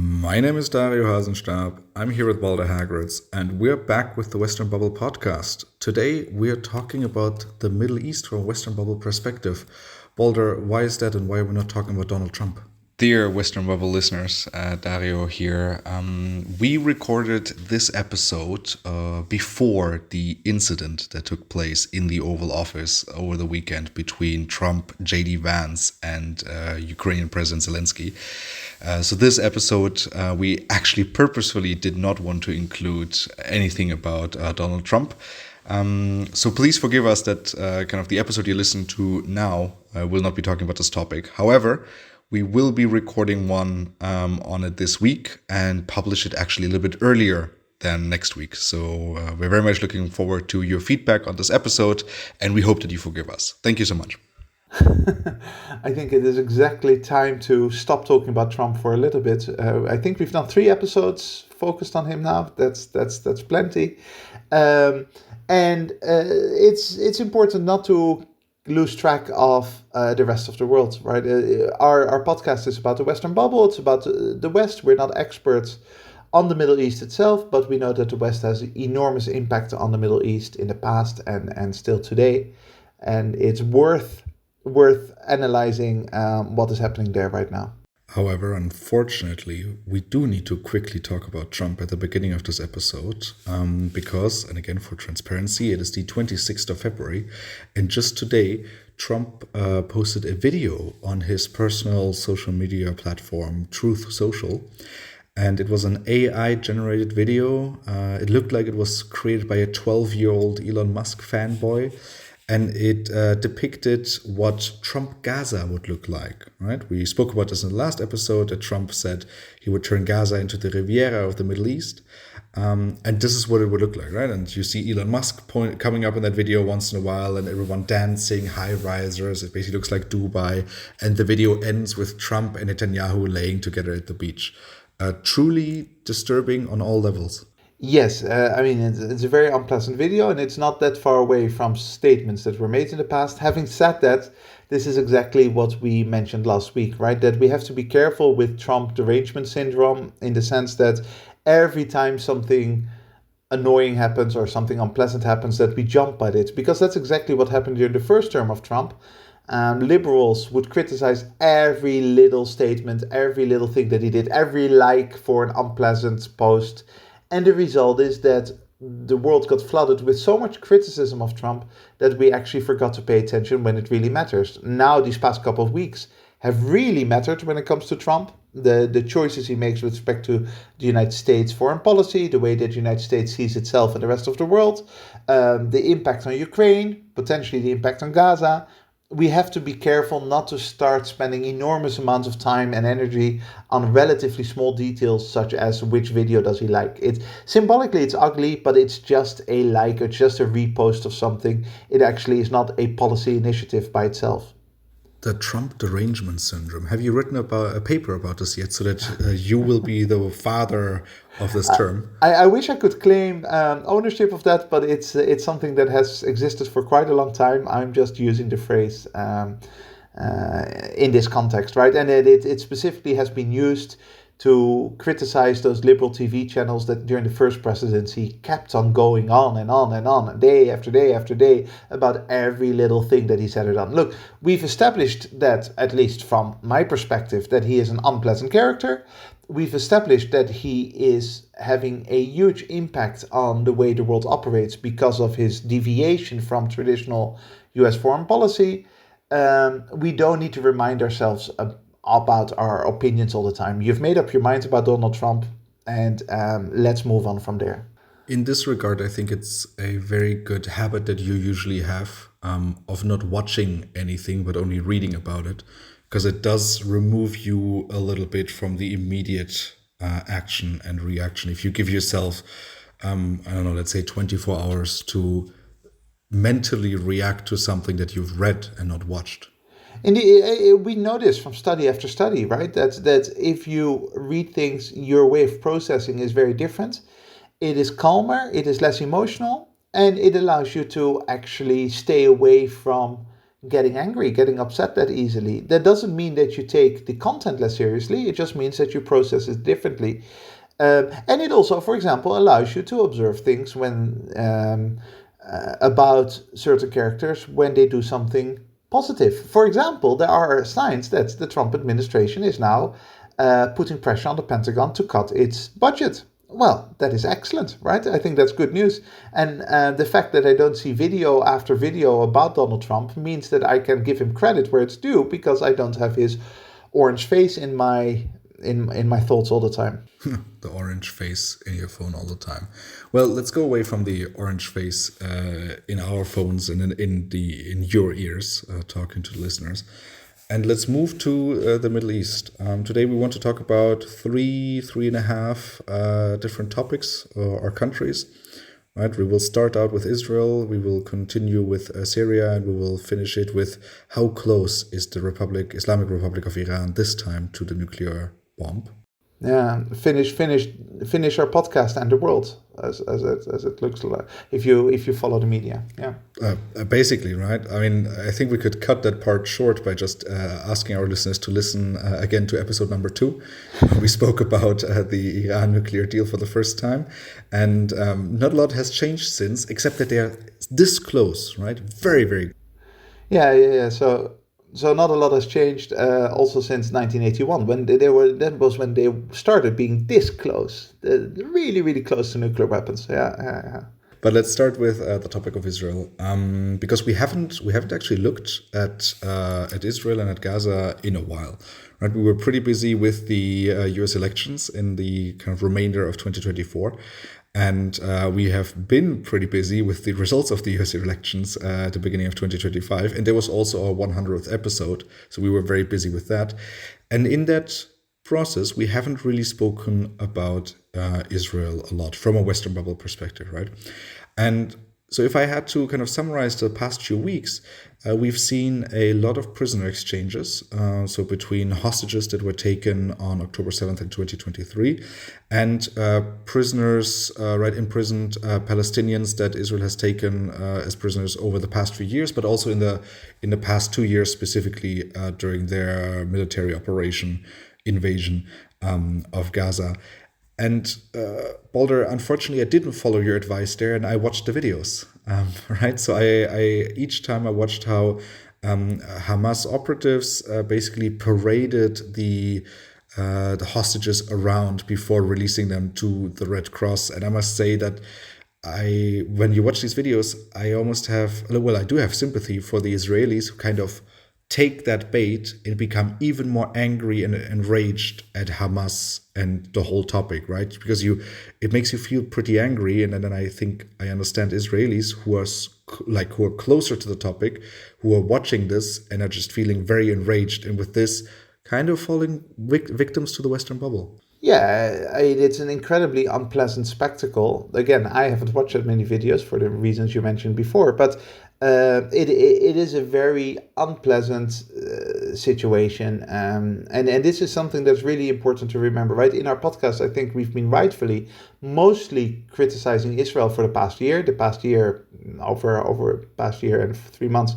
My name is Dario Hasenstab. I'm here with Balder Hagritz, and we're back with the Western Bubble podcast. Today, we're talking about the Middle East from a Western Bubble perspective. Balder, why is that, and why are we not talking about Donald Trump? Dear Western Bubble listeners, Dario here. We recorded this episode before the incident that took place in the Oval Office over the weekend between Trump, J.D. Vance, and Ukrainian President Zelensky. So this episode, we actually purposefully did not want to include anything about Donald Trump. So please forgive us that kind of the episode you listen to now will not be talking about this topic. However, we will be recording one on it this week and publish it actually a little bit earlier than next week. So we're very much looking forward to your feedback on this episode, and we hope that you forgive us. Thank you so much. I think it is exactly time to stop talking about Trump for a little bit. I think we've done 3 episodes focused on him now. That's plenty, and it's important not to lose track of the rest of the world, right? Our podcast is about the Western bubble. It's about the West. We're not experts on the Middle East itself, but we know that the West has enormous impact on the Middle East in the past and still today, and it's worth analyzing what is happening there right now. However, unfortunately, we do need to quickly talk about Trump at the beginning of this episode because, and again for transparency, it is the 26th of February. And just today, Trump posted a video on his personal social media platform, Truth Social. And it was an AI-generated video. It looked like it was created by a 12-year-old Elon Musk fanboy. And it depicted what Trump Gaza would look like, right? We spoke about this in the last episode, that Trump said he would turn Gaza into the Riviera of the Middle East. And this is what it would look like, right? And you see Elon Musk coming up in that video once in a while, and everyone dancing, high-risers. It basically looks like Dubai. And the video ends with Trump and Netanyahu laying together at the beach. Truly disturbing on all levels. Yes, I mean, it's a very unpleasant video, and it's not that far away from statements that were made in the past. Having said that, this is exactly what we mentioned last week, right? That we have to be careful with Trump derangement syndrome, in the sense that every time something annoying happens or something unpleasant happens, that we jump at it, because that's exactly what happened during the first term of Trump. Liberals would criticize every little statement, every little thing that he did, every like for an unpleasant post. And the result is that the world got flooded with so much criticism of Trump that we actually forgot to pay attention when it really matters. Now, these past couple of weeks have really mattered when it comes to Trump. The choices he makes with respect to the United States foreign policy, the way that the United States sees itself and the rest of the world, the impact on Ukraine, potentially the impact on Gaza. We have to be careful not to start spending enormous amounts of time and energy on relatively small details, such as which video does he like. Symbolically it's ugly, but it's just a like, it's just a repost of something. It actually is not a policy initiative by itself. The Trump derangement syndrome. Have you written about a paper about this yet, so that you will be the father of this term? I wish I could claim ownership of that, but it's something that has existed for quite a long time. I'm just using the phrase in this context, right? And it specifically has been used to criticize those liberal TV channels that during the first presidency kept on going on and on and on, day after day after day, about every little thing that he said or done. Look, we've established that, at least from my perspective, that he is an unpleasant character. We've established that he is having a huge impact on the way the world operates because of his deviation from traditional US foreign policy. We don't need to remind ourselves about our opinions all the time. You've made up your mind about Donald Trump, and let's move on from there. In this regard, I think it's a very good habit that you usually have of not watching anything but only reading about it, because it does remove you a little bit from the immediate action and reaction. If you give yourself, let's say 24 hours to mentally react to something that you've read and not watched. Indeed, we know this from study after study, right? That if you read things, your way of processing is very different. It is calmer, it is less emotional, and it allows you to actually stay away from getting angry, getting upset that easily. That doesn't mean that you take the content less seriously. It just means that you process it differently. And it also, for example, allows you to observe things when about certain characters when they do something positive. For example, there are signs that the Trump administration is now putting pressure on the Pentagon to cut its budget. Well, that is excellent, right? I think that's good news. And the fact that I don't see video after video about Donald Trump means that I can give him credit where it's due, because I don't have his orange face in my thoughts all the time. The orange face in your phone all the time. Well, let's go away from the orange face in our phones and in your ears, talking to the listeners. And let's move to the Middle East. Today we want to talk about three and a half different topics or countries. Right? We will start out with Israel, we will continue with Syria, and we will finish it with how close is the Islamic Republic of Iran this time to the nuclear bomb. Yeah, finish our podcast and the world as it looks like if you follow the media. Yeah, basically, right? I mean, I think we could cut that part short by just asking our listeners to listen again to episode number 2. We spoke about the Iran nuclear deal for the first time, and not a lot has changed since, except that they are this close, right? Very, very. Yeah. So not a lot has changed also since 1981, when that was when they started being this close, really, really close to nuclear weapons. Yeah. But let's start with the topic of Israel, because we haven't actually looked at Israel and at Gaza in a while. Right, we were pretty busy with the U.S. elections in the kind of remainder of 2024. And we have been pretty busy with the results of the US elections at the beginning of 2025. And there was also our 100th episode. So we were very busy with that. And in that process, we haven't really spoken about Israel a lot from a Western bubble perspective, right? And so if I had to kind of summarize the past few weeks, we've seen a lot of prisoner exchanges. So between hostages that were taken on October 7th in 2023 and prisoners, imprisoned Palestinians that Israel has taken as prisoners over the past few years, but also in the past 2 years, specifically during their military operation invasion of Gaza. And Balder, unfortunately, I didn't follow your advice there, and I watched the videos, right? So I each time I watched how Hamas operatives basically paraded the hostages around before releasing them to the Red Cross. And I must say that when you watch these videos, I do have sympathy for the Israelis who kind of take that bait and become even more angry and enraged at Hamas and the whole topic, right? Because it makes you feel pretty angry, and then I think I understand Israelis who are closer to the topic, who are watching this and are just feeling very enraged, and with this kind of falling victims to the Western bubble. Yeah, it's an incredibly unpleasant spectacle. Again, I haven't watched that many videos for the reasons you mentioned before, but it is a very unpleasant situation, and this is something that's really important to remember, right? In our podcast, I think we've been rightfully mostly criticizing Israel for the past year. The past year, over past year and 3 months,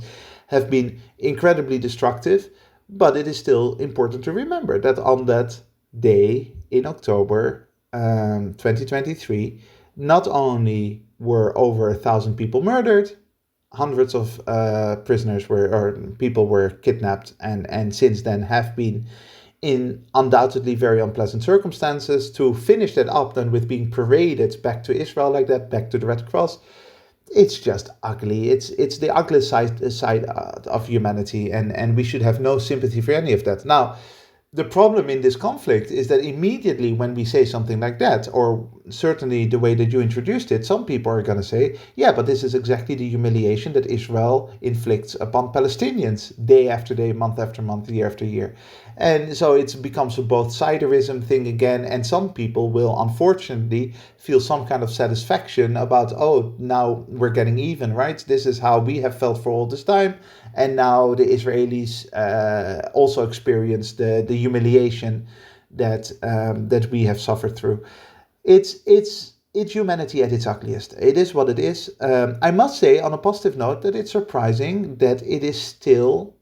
have been incredibly destructive. But it is still important to remember that on that day in October 2023, not only were over 1,000 people murdered, hundreds of people were kidnapped, and since then have been in undoubtedly very unpleasant circumstances. To finish that up then with being paraded back to Israel like that, back to the Red Cross, it's just ugly. It's the ugly side of humanity, and we should have no sympathy for any of that. Now, the problem in this conflict is that immediately when we say something like that, or certainly the way that you introduced it, some people are going to say, yeah, but this is exactly the humiliation that Israel inflicts upon Palestinians day after day, month after month, year after year. And so it becomes a both-siderism thing again, and some people will unfortunately feel some kind of satisfaction about, oh, now we're getting even, right? This is how we have felt for all this time, and now the Israelis also experience the humiliation that we have suffered through. It's it's humanity at its ugliest. It is what it is. I must say, on a positive note, that it's surprising that it is still,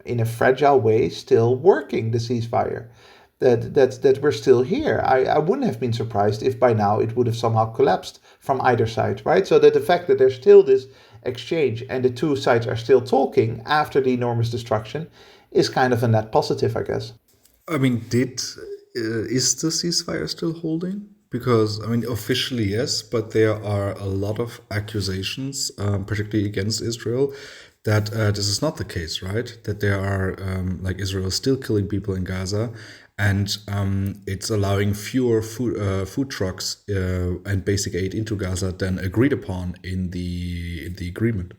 in a fragile way, still working, the ceasefire. That we're still here. I wouldn't have been surprised if by now it would have somehow collapsed from either side, right? So that the fact that there's still this exchange and the two sides are still talking after the enormous destruction is kind of a net positive, I guess. I mean, is the ceasefire still holding? Because, I mean, officially, yes, but there are a lot of accusations, particularly against Israel, that this is not the case, right? That there are, like, Israel is still killing people in Gaza, and it's allowing fewer food trucks and basic aid into Gaza than agreed upon in the agreement.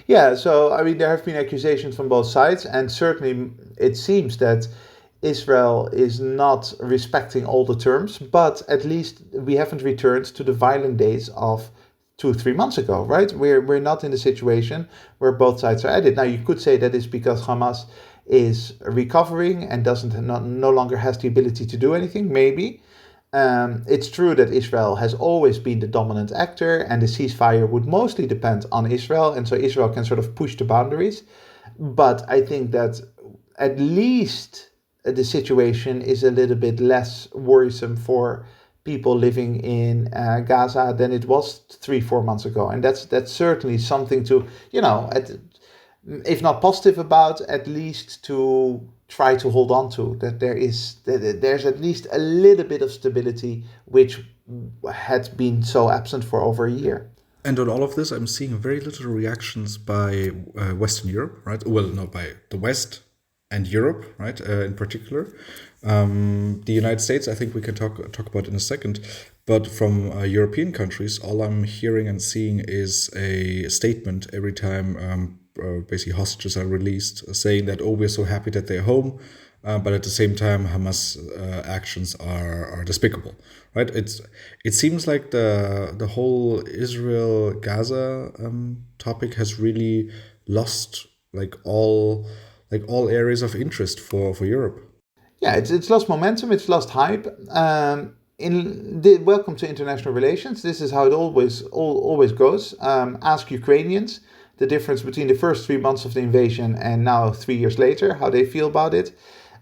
Yeah, so I mean, there have been accusations from both sides, and certainly it seems that Israel is not respecting all the terms, but at least we haven't returned to the violent days of 2 3 months ago, right? We're not in the situation where both sides are at it. Now you could say that it's because Hamas is recovering and no longer has the ability to do anything, maybe. It's true that Israel has always been the dominant actor, and the ceasefire would mostly depend on Israel, and so Israel can sort of push the boundaries. But I think that at least the situation is a little bit less worrisome for people living in Gaza than it was 3 4 months ago, and that's certainly something to, if not positive about, at least to try to hold on to. That there's at least a little bit of stability, which had been so absent for over a year. And on all of this, I'm seeing very little reactions by Western Europe, right? Well, no, by the West and Europe, right, in particular. The United States, I think we can talk about in a second. But from European countries, all I'm hearing and seeing is a statement every time basically hostages are released, saying that, oh, we're so happy that they're home. But at the same time, Hamas actions are despicable, right? It seems like the whole Israel-Gaza topic has really lost all areas of interest for Europe. Yeah, it's lost momentum, it's lost hype. Welcome to international relations. This is how it always goes. Ask Ukrainians the difference between the first 3 months of the invasion and now 3 years later, how they feel about it.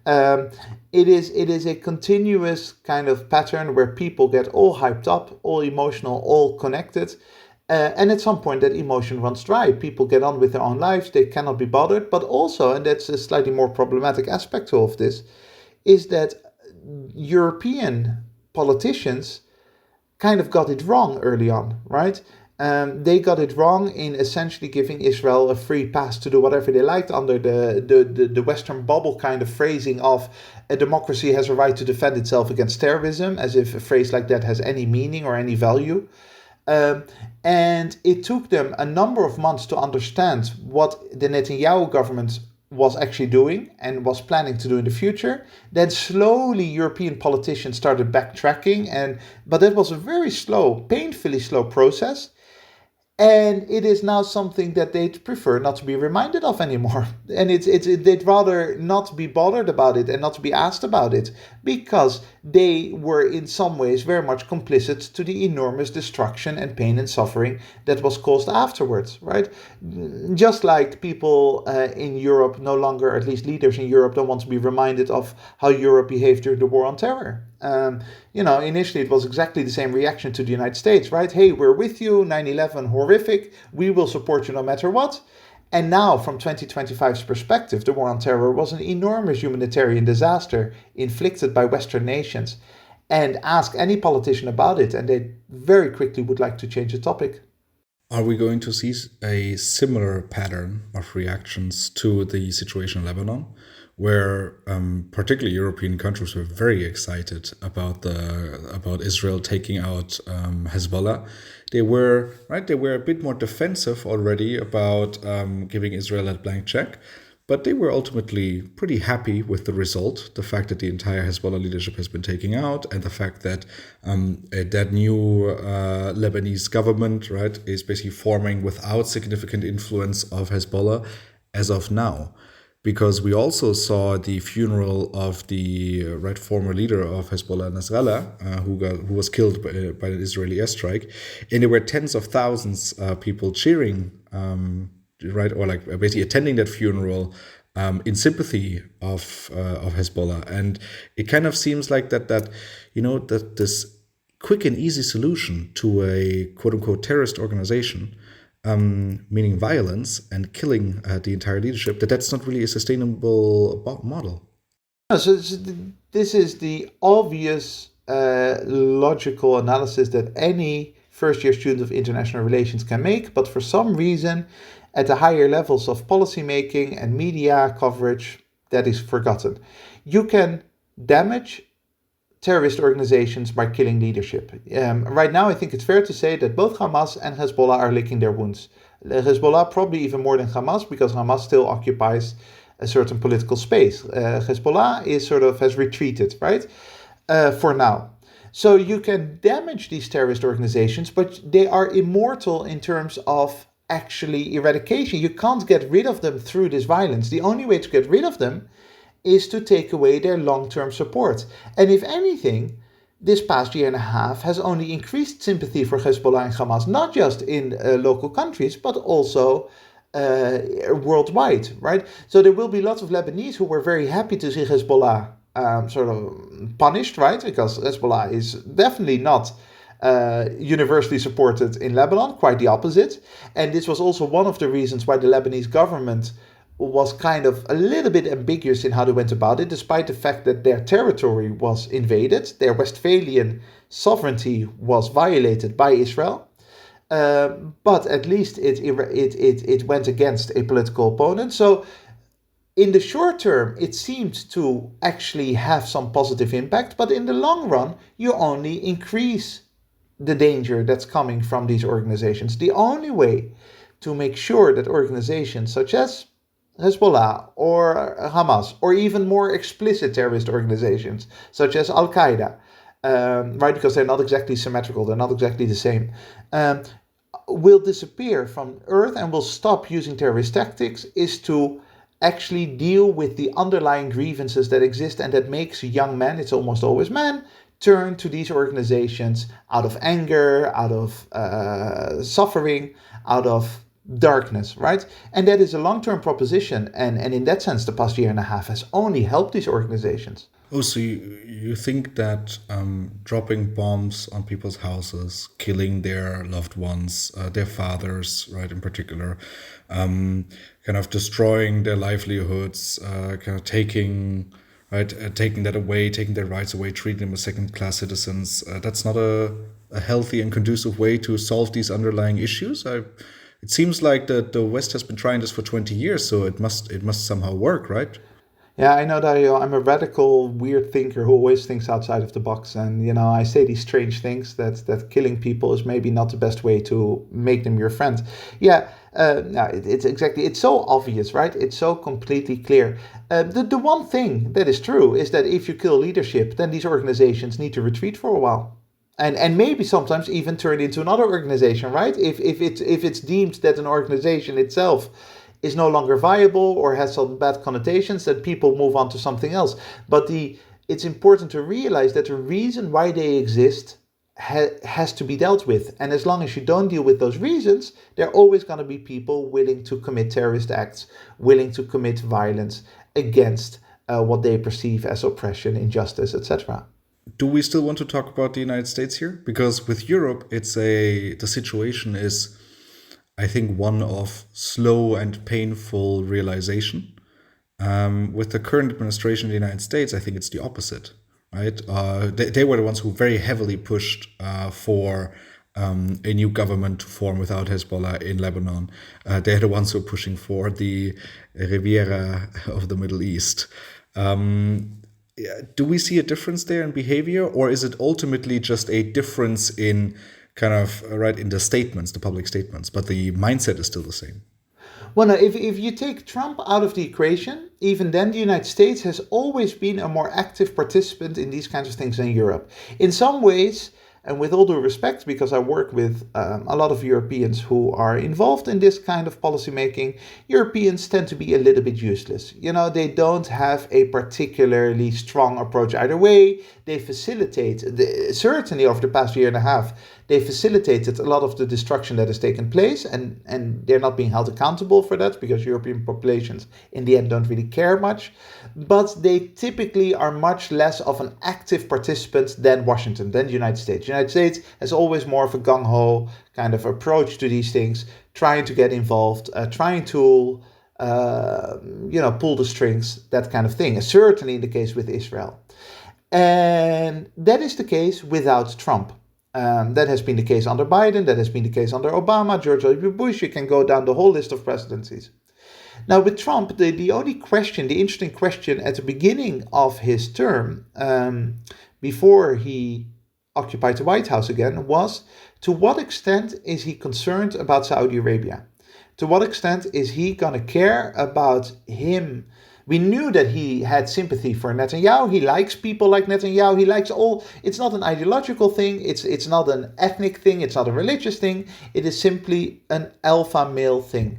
It is a continuous kind of pattern where people get all hyped up, all emotional, all connected. And at some point that emotion runs dry. People get on with their own lives, they cannot be bothered. But also, and that's a slightly more problematic aspect to all of this, is that European politicians kind of got it wrong early on, right? They got it wrong in essentially giving Israel a free pass to do whatever they liked under the Western bubble kind of phrasing of a democracy has a right to defend itself against terrorism, as if a phrase like that has any meaning or any value. And it took them a number of months to understand what the Netanyahu government was actually doing and was planning to do in the future. Then slowly European politicians started backtracking, but that was a very slow, painfully slow process. And it is now something that they'd prefer not to be reminded of anymore. And they'd rather not be bothered about it and not be asked about it, because they were in some ways very much complicit to the enormous destruction and pain and suffering that was caused afterwards, right? Just like people in Europe no longer, at least leaders in Europe, don't want to be reminded of how Europe behaved during the war on terror. Initially it was exactly the same reaction to the United States, right? Hey, we're with you, 9/11 horrific, we will support you no matter what. And now, from 2025's perspective, the war on terror was an enormous humanitarian disaster inflicted by Western nations. And ask any politician about it, and they very quickly would like to change the topic. Are we going to see a similar pattern of reactions to the situation in Lebanon, where particularly European countries were very excited about Israel taking out Hezbollah? They were a bit more defensive already about giving Israel a blank check, but they were ultimately pretty happy with the result, the fact that the entire Hezbollah leadership has been taken out, and the fact that that new Lebanese government, right, is basically forming without significant influence of Hezbollah as of now. because we also saw the funeral of the former leader of Hezbollah, Nasrallah, who was killed by an Israeli airstrike, and there were tens of thousands of people cheering, or like basically attending that funeral in sympathy of Hezbollah, and it kind of seems like that this quick and easy solution to a quote-unquote terrorist organization, meaning violence and killing the entire leadership, that's not really a sustainable model. So this is the obvious logical analysis that any first-year student of international relations can make, but for some reason, at the higher levels of policymaking and media coverage, that is forgotten. You can damage terrorist organizations by killing leadership. Right now, I think it's fair to say that both Hamas and Hezbollah are licking their wounds. Hezbollah probably even more than Hamas, because Hamas still occupies a certain political space. Hezbollah has retreated, right? For now. So you can damage these terrorist organizations, but they are immortal in terms of actually eradication. You can't get rid of them through this violence. The only way to get rid of them is to take away their long-term support. And if anything, this past year and a half has only increased sympathy for Hezbollah and Hamas, not just in local countries, but also worldwide, right? So there will be lots of Lebanese who were very happy to see Hezbollah punished, right? Because Hezbollah is definitely not universally supported in Lebanon, quite the opposite. And this was also one of the reasons why the Lebanese government was kind of a little bit ambiguous in how they went about it, despite the fact that their territory was invaded, their Westphalian sovereignty was violated by Israel. But at least it went against a political opponent. So in the short term, it seemed to actually have some positive impact, but in the long run, you only increase the danger that's coming from these organizations. The only way to make sure that organizations such as Hezbollah or Hamas, or even more explicit terrorist organizations such as Al-Qaeda, right, because they're not exactly symmetrical, they're not exactly the same, will disappear from Earth and will stop using terrorist tactics, is to actually deal with the underlying grievances that exist and that makes young men, it's almost always men, turn to these organizations out of anger, out of suffering, out of darkness, right? And that is a long-term proposition, and in that sense the past year and a half has only helped these organizations. Oh, so you think that dropping bombs on people's houses, killing their loved ones, their fathers, right, in particular, kind of destroying their livelihoods, kind of taking that away, taking their rights away, treating them as second-class citizens, that's not a healthy and conducive way to solve these underlying issues? It seems like the West has been trying this for 20 years, so it must somehow work, right? Yeah, I know, Dario. I'm a radical, weird thinker who always thinks outside of the box. And, I say these strange things that killing people is maybe not the best way to make them your friend. Yeah, it's so obvious, right? It's so completely clear. The one thing that is true is that if you kill leadership, then these organizations need to retreat for a while. And maybe sometimes even turn into another organization, right? If it's deemed that an organization itself is no longer viable or has some bad connotations, that people move on to something else. But it's important to realize that the reason why they exist has to be dealt with. And as long as you don't deal with those reasons, there are always going to be people willing to commit terrorist acts, willing to commit violence against what they perceive as oppression, injustice, etc. Do we still want to talk about the United States here? Because with Europe, the situation is, I think, one of slow and painful realization. With the current administration in the United States, I think it's the opposite, right? They were the ones who very heavily pushed for a new government to form without Hezbollah in Lebanon. They're the ones who are pushing for the Riviera of the Middle East. Do we see a difference there in behavior, or is it ultimately just a difference in kind of in the statements, the public statements, but the mindset is still the same? Well, no, if you take Trump out of the equation, even then the United States has always been a more active participant in these kinds of things than Europe. In some ways, And with all due respect, because I work with a lot of Europeans who are involved in this kind of policy making, Europeans tend to be a little bit useless. They don't have a particularly strong approach either way. They facilitate, certainly over the past year and a half, they facilitated a lot of the destruction that has taken place, and they're not being held accountable for that because European populations in the end don't really care much. But they typically are much less of an active participant than Washington, than the United States. The United States has always more of a gung-ho kind of approach to these things, trying to get involved, trying to pull the strings, that kind of thing. Certainly in the case with Israel. And that is the case without Trump. That has been the case under Biden, that has been the case under Obama, George W. Bush. You can go down the whole list of presidencies. Now with Trump, the only question, the interesting question at the beginning of his term, before he occupied the White House again, was to what extent is he concerned about Saudi Arabia? To what extent is he going to care about him? We knew that he had sympathy for Netanyahu. He likes people like Netanyahu. He likes all. It's not an ideological thing. It's not an ethnic thing. It's not a religious thing. It is simply an alpha male thing.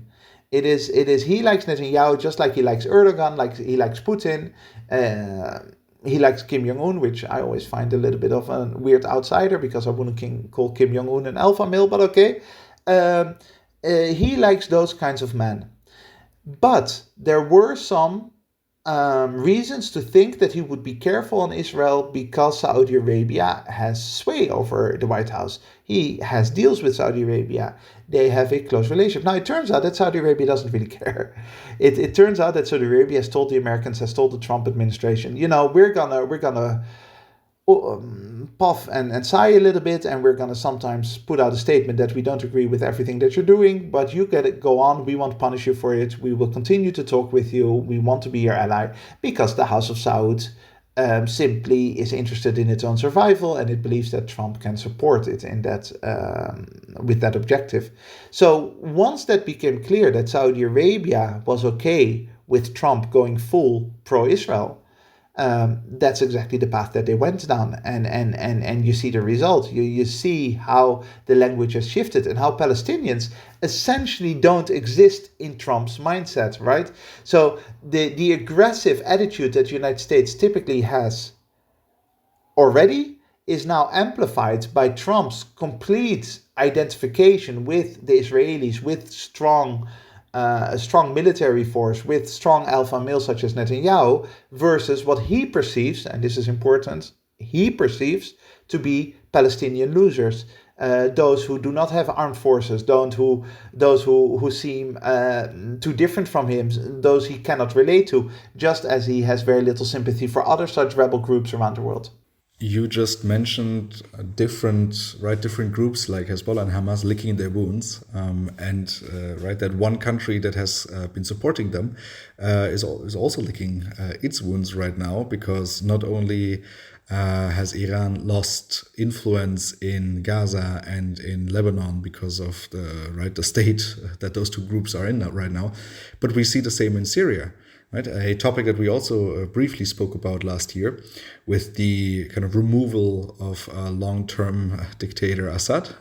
It is. He likes Netanyahu just like he likes Erdogan, like he likes Putin. He likes Kim Jong-un, which I always find a little bit of a weird outsider because I wouldn't call Kim Jong-un an alpha male, but okay. He likes those kinds of men. But there were some reasons to think that he would be careful on Israel because Saudi Arabia has sway over the White House. He has deals with Saudi Arabia. They have a close relationship. Now, it turns out that Saudi Arabia doesn't really care. It turns out that Saudi Arabia has told the Americans, has told the Trump administration, we're gonna puff and sigh a little bit, and we're going to sometimes put out a statement that we don't agree with everything that you're doing, but you get it, go on. We won't punish you for it. We will continue to talk with you. We want to be your ally because the House of Saud simply is interested in its own survival, and it believes that Trump can support it in that with that objective. So once that became clear that Saudi Arabia was okay with Trump going full pro-Israel, that's exactly the path that they went down, and you see the result. You see how the language has shifted and how Palestinians essentially don't exist in Trump's mindset, right? So the aggressive attitude that the United States typically has already is now amplified by Trump's complete identification with the Israelis, with a strong military force, with strong alpha males such as Netanyahu, versus what he perceives, and this is important, he perceives to be Palestinian losers. Those who do not have armed forces, those who seem too different from him, those he cannot relate to, just as he has very little sympathy for other such rebel groups around the world. You just mentioned different groups like Hezbollah and Hamas licking their wounds, and that one country that has been supporting them is also licking its wounds right now, because not only has Iran lost influence in Gaza and in Lebanon because of the state that those two groups are in right now, but we see the same in Syria. Right, a topic that we also briefly spoke about last year, with the kind of removal of long-term dictator Assad,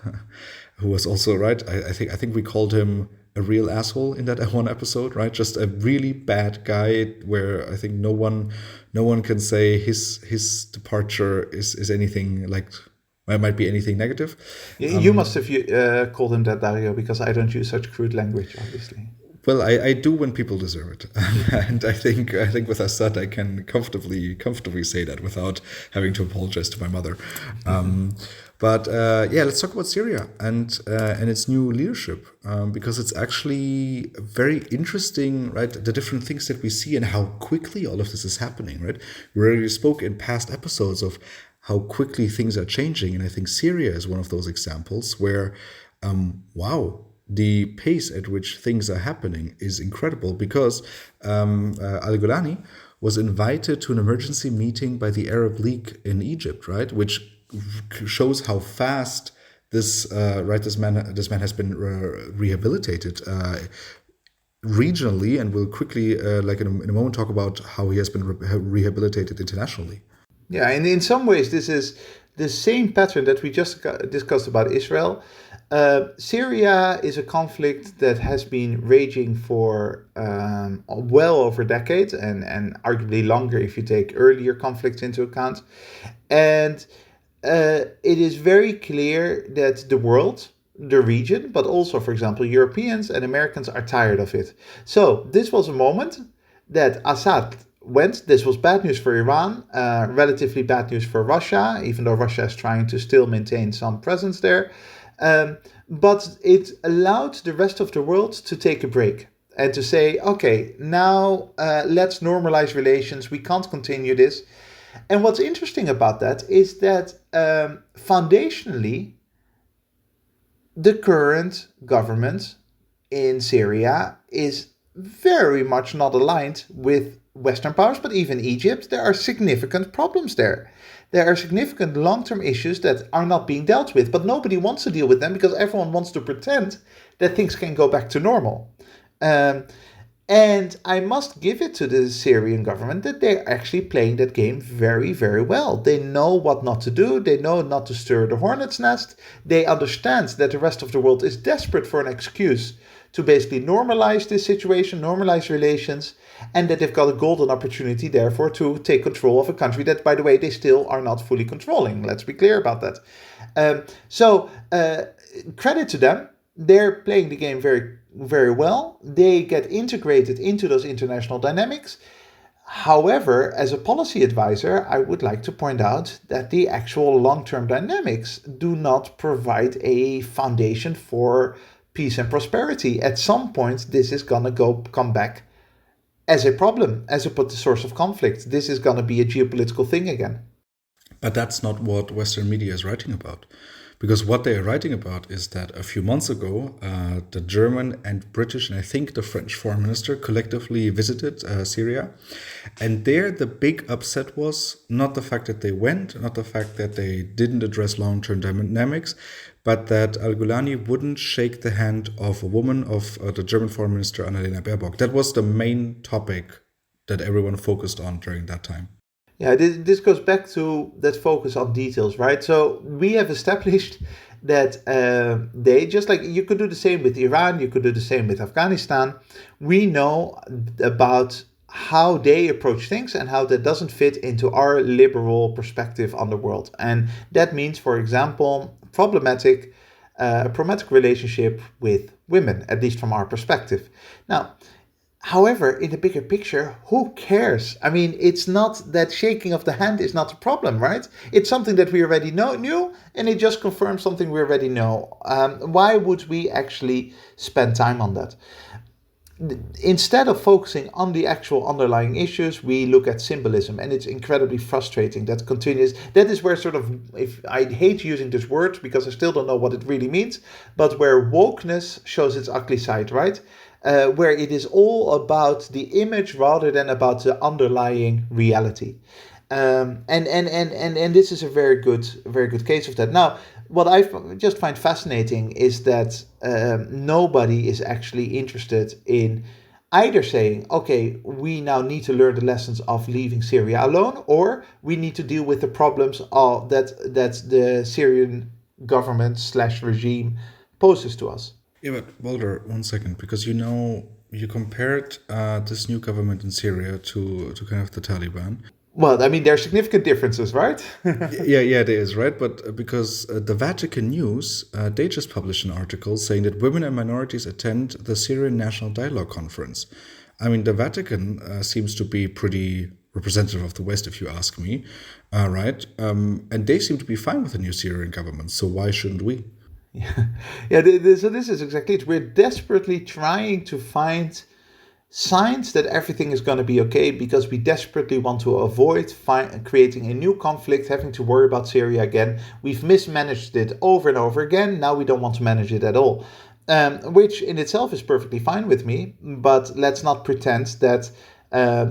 who was also I think we called him a real asshole in that one episode, right? Just a really bad guy, where I think no one can say his departure is anything like. It might be anything negative. You must have called him that, Dario, because I don't use such crude language, obviously. Well, I do when people deserve it, and I think with Assad I can comfortably say that without having to apologize to my mother. But let's talk about Syria and its new leadership, because it's actually very interesting, right? The different things that we see and how quickly all of this is happening, right? We already spoke in past episodes of how quickly things are changing, and I think Syria is one of those examples where, the pace at which things are happening is incredible, because Al-Golani was invited to an emergency meeting by the Arab League in Egypt, right? Which shows how fast this man has been rehabilitated regionally, and we'll quickly, in a moment, talk about how he has been rehabilitated internationally. Yeah, and in some ways, this is the same pattern that we just discussed about Israel. Syria is a conflict that has been raging for well over decades, and arguably longer if you take earlier conflicts into account. And it is very clear that the world, the region, but also, for example, Europeans and Americans are tired of it. So this was a moment that Assad went. This was bad news for Iran, relatively bad news for Russia, even though Russia is trying to still maintain some presence there. But it allowed the rest of the world to take a break and to say, okay, now let's normalize relations. We can't continue this. And what's interesting about that is that foundationally, the current government in Syria is very much not aligned with Western powers, but even Egypt. There are significant problems there. There are significant long-term issues that are not being dealt with, but nobody wants to deal with them because everyone wants to pretend that things can go back to normal. And I must give it to the Syrian government that they're actually playing that game very, very well. They know what not to do. They know not to stir the hornet's nest. They understand that the rest of the world is desperate for an excuse to basically normalize this situation, normalize relations, and that they've got a golden opportunity, therefore, to take control of a country that, by the way, they still are not fully controlling. Let's be clear about that. So credit to them. They're playing the game very, very well. They get integrated into those international dynamics. However, as a policy advisor, I would like to point out that the actual long-term dynamics do not provide a foundation for peace and prosperity. At some point, this is going to come back as a problem, as a source of conflict. This is going to be a geopolitical thing again. But that's not what Western media is writing about. Because what they are writing about is that a few months ago, the German and British, and I think the French foreign minister collectively visited Syria. And there the big upset was not the fact that they went, not the fact that they didn't address long-term dynamics, but that Al-Gulani wouldn't shake the hand of a woman, of the German foreign minister, Annalena Baerbock. That was the main topic that everyone focused on during that time. Yeah, this goes back to that focus on details, right? So we have established that they, just like you could do the same with Iran, you could do the same with Afghanistan. We know about how they approach things and how that doesn't fit into our liberal perspective on the world. And that means, for example, problematic relationship with women, at least from our perspective. Now, however, in the bigger picture, who cares? I mean, it's not that shaking of the hand is not a problem, right? It's something that we already knew, and it just confirms something we already know. Why would we actually spend time on that? Instead of focusing on the actual underlying issues, we look at symbolism, and it's incredibly frustrating. That continues. That is where sort of, if I hate using this word because I still don't know what it really means, but where wokeness shows its ugly side, right? Where it is all about the image rather than about the underlying reality. And this is a very good case of that. Now, what I just find fascinating is that nobody is actually interested in either saying, okay, we now need to learn the lessons of leaving Syria alone, or we need to deal with the problems that the Syrian government / regime poses to us. Yeah, but Walter, 1 second, because you compared this new government in Syria to kind of the Taliban. Well, I mean, there are significant differences, right? yeah, there is, right? But because the Vatican News, they just published an article saying that women and minorities attend the Syrian National Dialogue Conference. I mean, the Vatican seems to be pretty representative of the West, if you ask me, right? And they seem to be fine with the new Syrian government, so why shouldn't we? Yeah. So this is exactly it. We're desperately trying to find signs that everything is going to be okay because we desperately want to avoid creating a new conflict, having to worry about Syria again. We've mismanaged it over and over again. Now we don't want to manage it at all, which in itself is perfectly fine with me. But let's not pretend that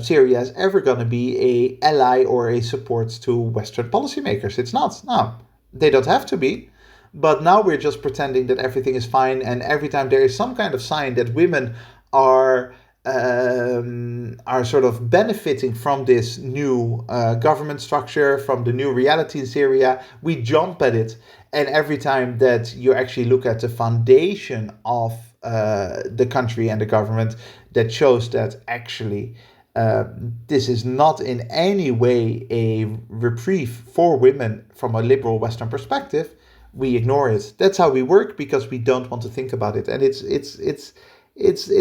Syria is ever going to be an ally or a support to Western policymakers. It's not. No, they don't have to be. But now we're just pretending that everything is fine. And every time there is some kind of sign that women are are sort of benefiting from this new government structure, from the new reality in Syria. We jump at it, and every time that you actually look at the foundation of the country and the government, that shows that actually this is not in any way a reprieve for women from a liberal Western perspective. We ignore it. That's how we work because we don't want to think about it, and it's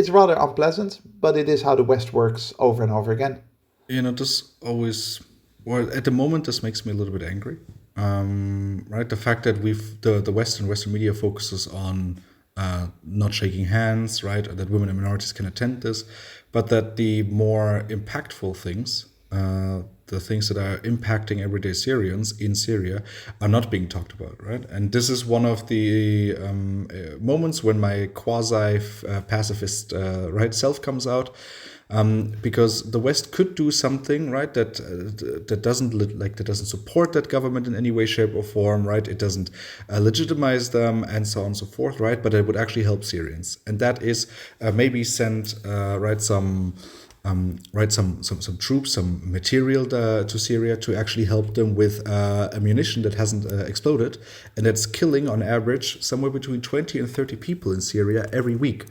rather unpleasant, but it is how the West works over and over again. This always, well, at the moment, this makes me a little bit angry. Right, the fact that the Western media focuses on not shaking hands, right, that women and minorities can attend this, but that the more impactful things, the things that are impacting everyday Syrians in Syria, are not being talked about, right? And this is one of the moments when my quasi-pacifist right self comes out. Because the West could do something, right, that doesn't support that government in any way, shape, or form, right? It doesn't legitimize them, and so on and so forth, right? But it would actually help Syrians, and that is maybe send some troops, some material to Syria to actually help them with ammunition that hasn't exploded, and that's killing on average somewhere between 20 and 30 people in Syria every week.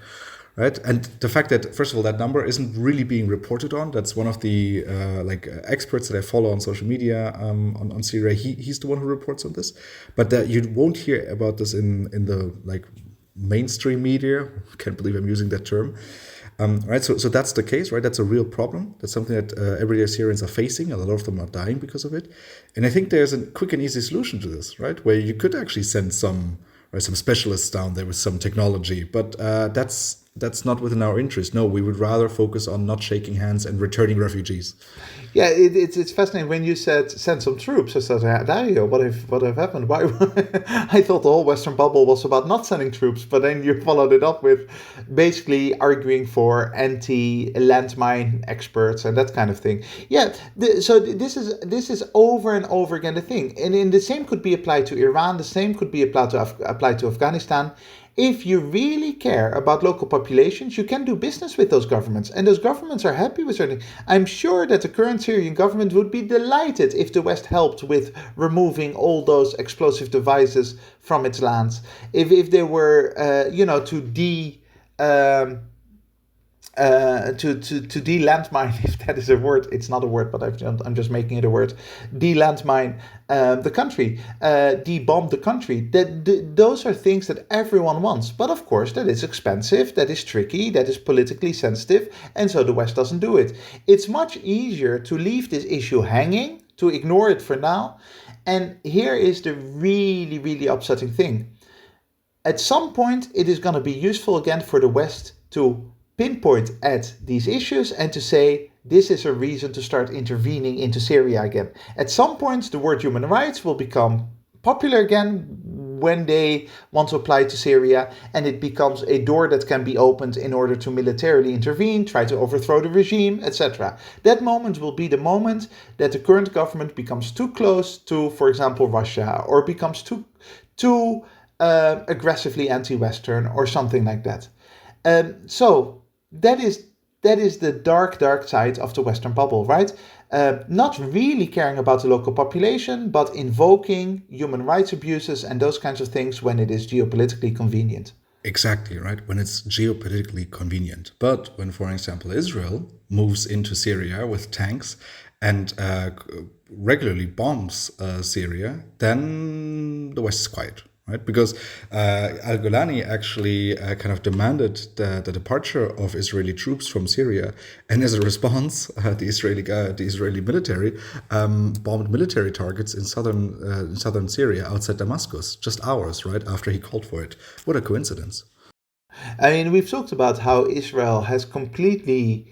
Right, and the fact that, first of all, that number isn't really being reported on. That's one of the experts that I follow on social media on Syria. He's the one who reports on this, but that you won't hear about this in the mainstream media. Can't believe I'm using that term. Right, so that's the case, right? That's a real problem. That's something that everyday Syrians are facing. A lot of them are dying because of it. And I think there's a quick and easy solution to this, right? Where you could actually send some specialists down there with some technology, but that's not within our interest. No, we would rather focus on not shaking hands and returning refugees. Yeah, it's fascinating when you said send some troops. I said, Dario, what have happened? Why? I thought the whole Western bubble was about not sending troops, but then you followed it up with basically arguing for anti-landmine experts and that kind of thing. Yeah, so this is over and over again the thing, and the same could be applied to Iran. The same could be applied to Afghanistan. If you really care about local populations, you can do business with those governments, and those governments are happy with certain. I'm sure that the current Syrian government would be delighted if the West helped with removing all those explosive devices from its lands. If they were, to de-landmine, if that is a word. It's not a word, but I'm just making it a word. De-landmine the country, de-bomb the country. Those are things that everyone wants. But of course, that is expensive, that is tricky, that is politically sensitive, and so the West doesn't do it. It's much easier to leave this issue hanging, to ignore it for now. And here is the really, really upsetting thing. At some point, it is going to be useful again for the West to pinpoint at these issues and to say this is a reason to start intervening into Syria again. At some point, the word human rights will become popular again when they want to apply to Syria, and it becomes a door that can be opened in order to militarily intervene, try to overthrow the regime, etc. That moment will be the moment that the current government becomes too close to, for example, Russia, or becomes too aggressively anti-Western or something like that. So that is the dark side of the Western bubble, right? Not really caring about the local population, but invoking human rights abuses and those kinds of things when it is geopolitically convenient. Exactly, right? When it's geopolitically convenient. But when, for example, Israel moves into Syria with tanks and regularly bombs Syria, then the West is quiet. Right, because al-Golani actually kind of demanded the departure of Israeli troops from Syria, and as a response, the Israeli military bombed military targets in southern Syria outside Damascus just hours right after he called for it. What a coincidence! I mean, we've talked about how Israel has completely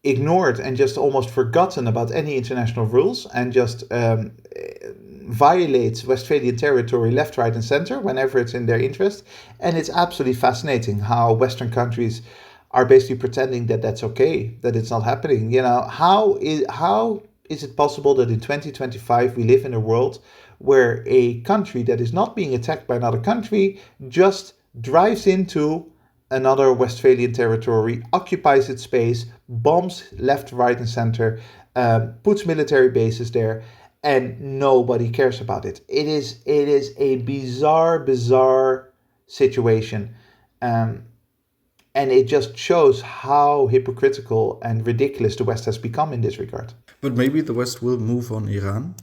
ignored and just almost forgotten about any international rules and just violates Westphalian territory left, right, and center whenever it's in their interest. And it's absolutely fascinating how Western countries are basically pretending that that's okay, that it's not happening. You know, how is it possible that in 2025 we live in a world where a country that is not being attacked by another country just drives into another Westphalian territory, occupies its space, bombs left, right, and center, puts military bases there, and nobody cares about it. It is a bizarre situation, and it just shows how hypocritical and ridiculous the West has become in this regard. But maybe the West will move on Iran,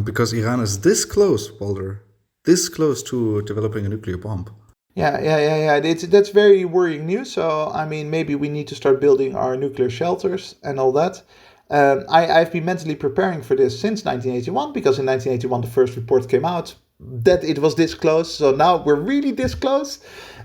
because Iran is this close, Balder, this close to developing a nuclear bomb. Yeah. That's very worrying news. So, I mean, maybe we need to start building our nuclear shelters and all that. I've been mentally preparing for this since 1981, because in 1981 the first report came out that it was this close. So now we're really this close.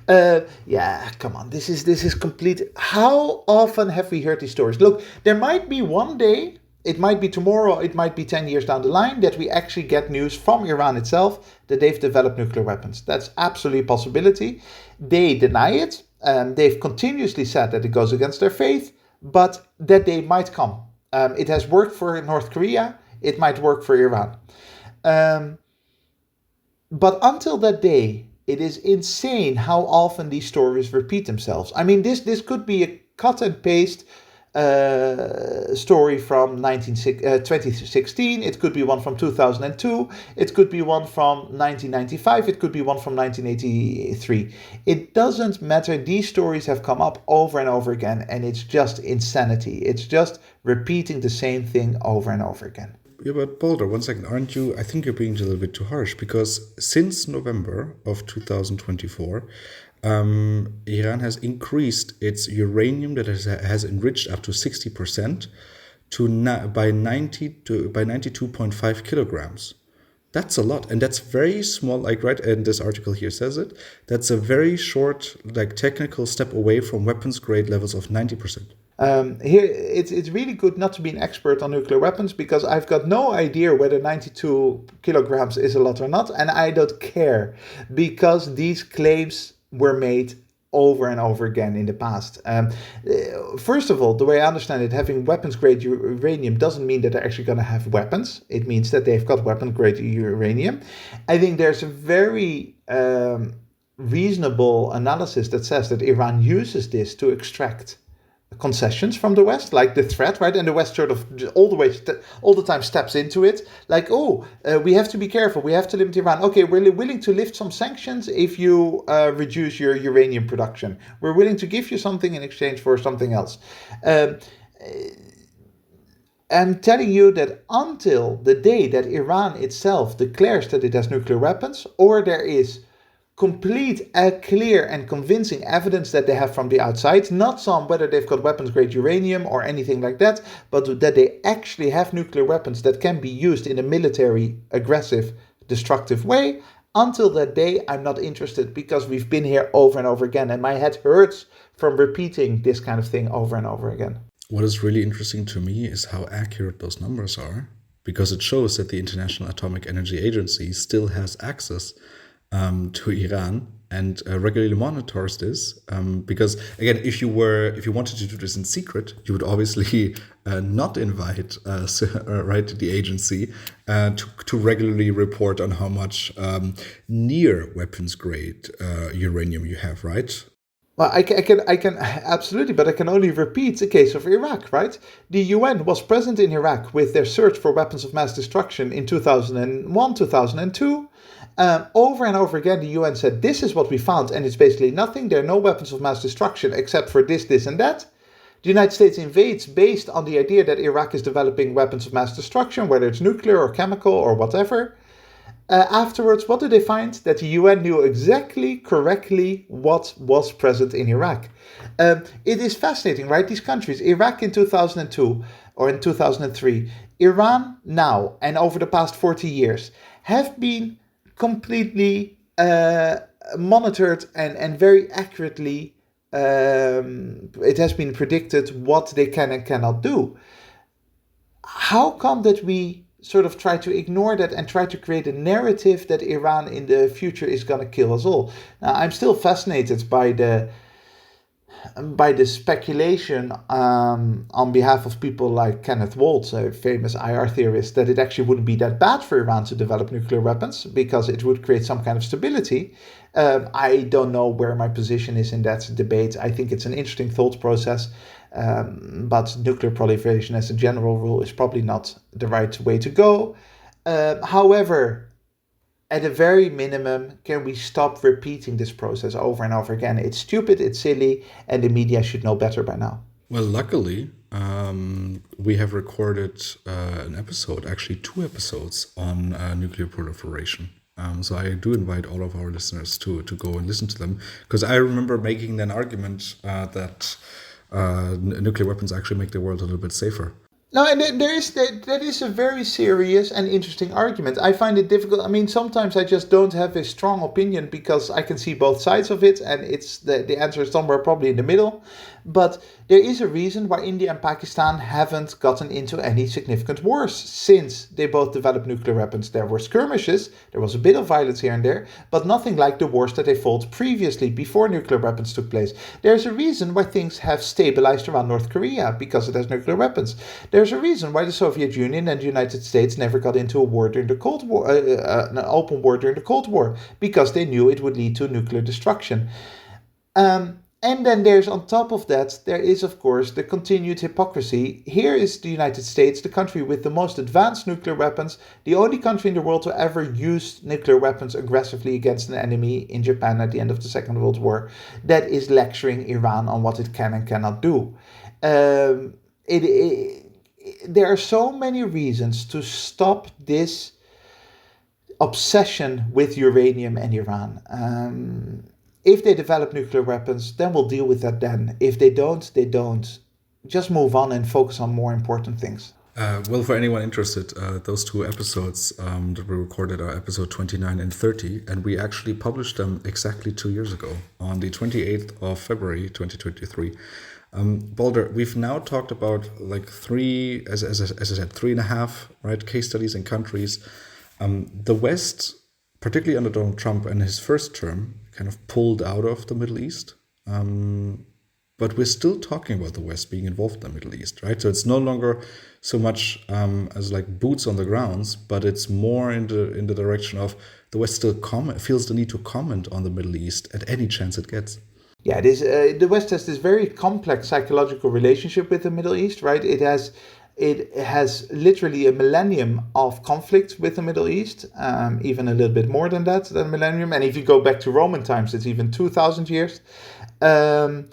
Come on, this is complete. How often have we heard these stories? Look, there might be one day, it might be tomorrow, it might be 10 years down the line, that we actually get news from Iran itself that they've developed nuclear weapons. That's absolutely a possibility. They deny it. They've continuously said that it goes against their faith, but that they might come. It has worked for North Korea. It might work for Iran. But until that day, it is insane how often these stories repeat themselves. I mean, this could be a cut and paste story from 2016. It could be one from 2002. It could be one from 1995. It could be one from 1983. It doesn't matter. These stories have come up over and over again, and it's just insanity. It's just repeating the same thing over and over again. Yeah, but Boulder, 1 second, aren't you? I think you're being a little bit too harsh, because since November of 2024, Iran has increased its uranium that has enriched up to 60% by 92.5 kilograms. That's a lot, and that's very small. Like right, and this article here says it. That's a very short, like technical step away from weapons grade levels of 90%. Here, it's really good not to be an expert on nuclear weapons, because I've got no idea whether 92 kilograms is a lot or not, and I don't care, because these claims were made over and over again in the past. First of all, the way I understand it, having weapons-grade uranium doesn't mean that they're actually going to have weapons. It means that they've got weapons-grade uranium. I think there's a very reasonable analysis that says that Iran uses this to extract concessions from the West, like the threat, right? And the West sort of all the time steps into it, like, we have to be careful, we have to limit Iran. Okay, we're willing to lift some sanctions if you reduce your uranium production. We're willing to give you something in exchange for something else. I'm telling you that until the day that Iran itself declares that it has nuclear weapons, or there is complete, clear and convincing evidence that they have from the outside, not some whether they've got weapons grade uranium or anything like that, but that they actually have nuclear weapons that can be used in a military, aggressive, destructive way. Until that day, I'm not interested, because we've been here over and over again, and my head hurts from repeating this kind of thing over and over again. What is really interesting to me is how accurate those numbers are, because it shows that the International Atomic Energy Agency still has access to Iran and regularly monitors this, because again, if you wanted to do this in secret, you would obviously not invite the agency to regularly report on how much near weapons grade uranium you have, right? Well, I can absolutely, but I can only repeat the case of Iraq, right? The UN was present in Iraq with their search for weapons of mass destruction in 2001, 2002. Over and over again, the UN said, this is what we found, and it's basically nothing. There are no weapons of mass destruction except for this, this, and that. The United States invades based on the idea that Iraq is developing weapons of mass destruction, whether it's nuclear or chemical or whatever. Afterwards, what did they find? That the UN knew exactly, correctly what was present in Iraq. It is fascinating, right? These countries, Iraq in 2002 or in 2003, Iran now, and over the past 40 years, have been completely monitored and very accurately it has been predicted what they can and cannot do. How come that we sort of try to ignore that and try to create a narrative that Iran in the future is going to kill us all? Now, I'm still fascinated by the by the speculation on behalf of people like Kenneth Waltz, a famous IR theorist, that it actually wouldn't be that bad for Iran to develop nuclear weapons because it would create some kind of stability. I don't know where my position is in that debate. I think it's an interesting thought process, but nuclear proliferation as a general rule is probably not the right way to go. However, at a very minimum, can we stop repeating this process over and over again? It's stupid, it's silly, and the media should know better by now. Well, luckily, we have recorded an episode, actually 2 episodes on nuclear proliferation. So I do invite all of our listeners to go and listen to them, because I remember making an argument that nuclear weapons actually make the world a little bit safer. No, and that is a very serious and interesting argument. I find it difficult. I mean, sometimes I just don't have a strong opinion because I can see both sides of it, and it's the answer is somewhere probably in the middle. But there is a reason why India and Pakistan haven't gotten into any significant wars since they both developed nuclear weapons. There were skirmishes, there was a bit of violence here and there, but nothing like the wars that they fought previously before nuclear weapons took place. There's a reason why things have stabilized around North Korea because it has nuclear weapons. There's a reason why the Soviet Union and the United States never got into a war during the Cold War, an open war during the Cold War, because they knew it would lead to nuclear destruction. And then there's, on top of that, there is, of course, the continued hypocrisy. Here is the United States, the country with the most advanced nuclear weapons, the only country in the world to ever use nuclear weapons aggressively against an enemy in Japan at the end of the Second World War, that is lecturing Iran on what it can and cannot do. There are so many reasons to stop this obsession with uranium and Iran. If they develop nuclear weapons, then we'll deal with that then. If they don't, they don't. Just move on and focus on more important things. Well, for anyone interested, those 2 episodes that we recorded are episode 29 and 30, and we actually published them exactly 2 years ago, on the 28th of February, 2023. Balder, we've now talked about like 3, as I said, 3.5, right, case studies in countries. The West, particularly under Donald Trump and his first term, kind of pulled out of the Middle East. But we're still talking about the West being involved in the Middle East, right? So it's no longer so much as like boots on the grounds, but it's more in the direction of the West still feels the need to comment on the Middle East at any chance it gets. Yeah, the West has this very complex psychological relationship with the Middle East, right? It has literally a millennium of conflict with the Middle East, even a little bit more than millennium. And if you go back to Roman times, it's even 2,000 years. The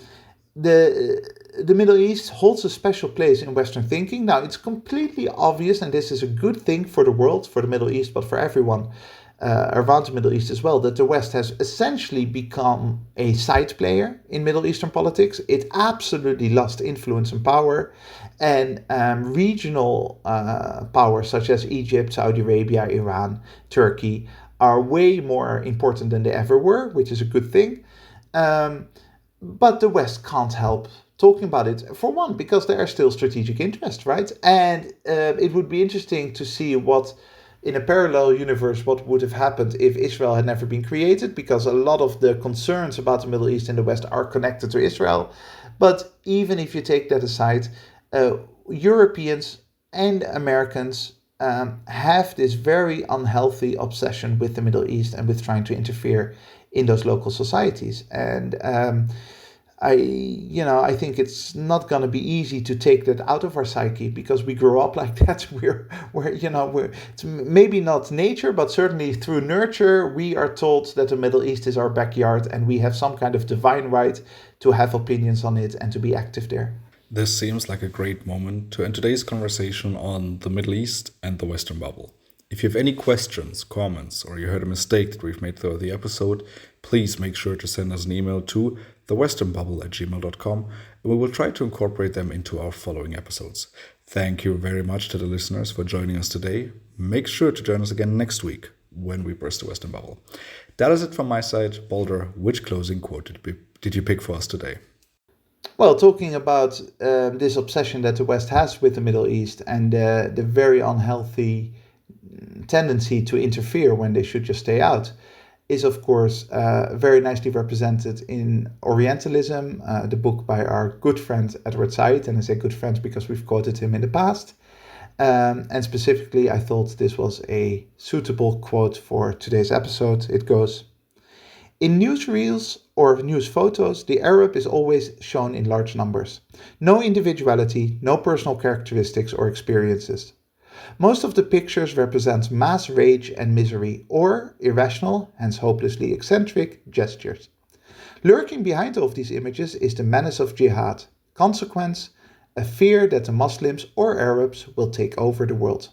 Middle East holds a special place in Western thinking. Now, it's completely obvious, and this is a good thing for the world, for the Middle East, but for everyone around the Middle East as well, that the West has essentially become a side player in Middle Eastern politics. It absolutely lost influence and power. And regional powers such as Egypt, Saudi Arabia, Iran, Turkey are way more important than they ever were, which is a good thing. But the West can't help talking about it, for one, because there are still strategic interests, right? And it would be interesting to see what, in a parallel universe, what would have happened if Israel had never been created, because a lot of the concerns about the Middle East and the West are connected to Israel. But even if you take that aside, Europeans and Americans have this very unhealthy obsession with the Middle East and with trying to interfere in those local societies. And I think it's not going to be easy to take that out of our psyche because we grew up like that. It's maybe not nature, but certainly through nurture, we are told that the Middle East is our backyard and we have some kind of divine right to have opinions on it and to be active there. This seems like a great moment to end today's conversation on the Middle East and the Western bubble. If you have any questions, comments, or you heard a mistake that we've made throughout the episode, please make sure to send us an email to thewesternbubble@gmail.com, and we will try to incorporate them into our following episodes. Thank you very much to the listeners for joining us today. Make sure to join us again next week when we burst the Western bubble. That is it from my side. Balder, which closing quote did you pick for us today? Well, talking about this obsession that the West has with the Middle East and the very unhealthy tendency to interfere when they should just stay out. is, of course, very nicely represented in Orientalism, the book by our good friend Edward Said. And I say good friend because we've quoted him in the past. And specifically, I thought this was a suitable quote for today's episode. It goes, "In newsreels or news photos, the Arab is always shown in large numbers. No individuality, no personal characteristics or experiences. Most of the pictures represent mass rage and misery, or irrational, hence hopelessly eccentric, gestures. Lurking behind all of these images is the menace of jihad. Consequence, a fear that the Muslims or Arabs will take over the world."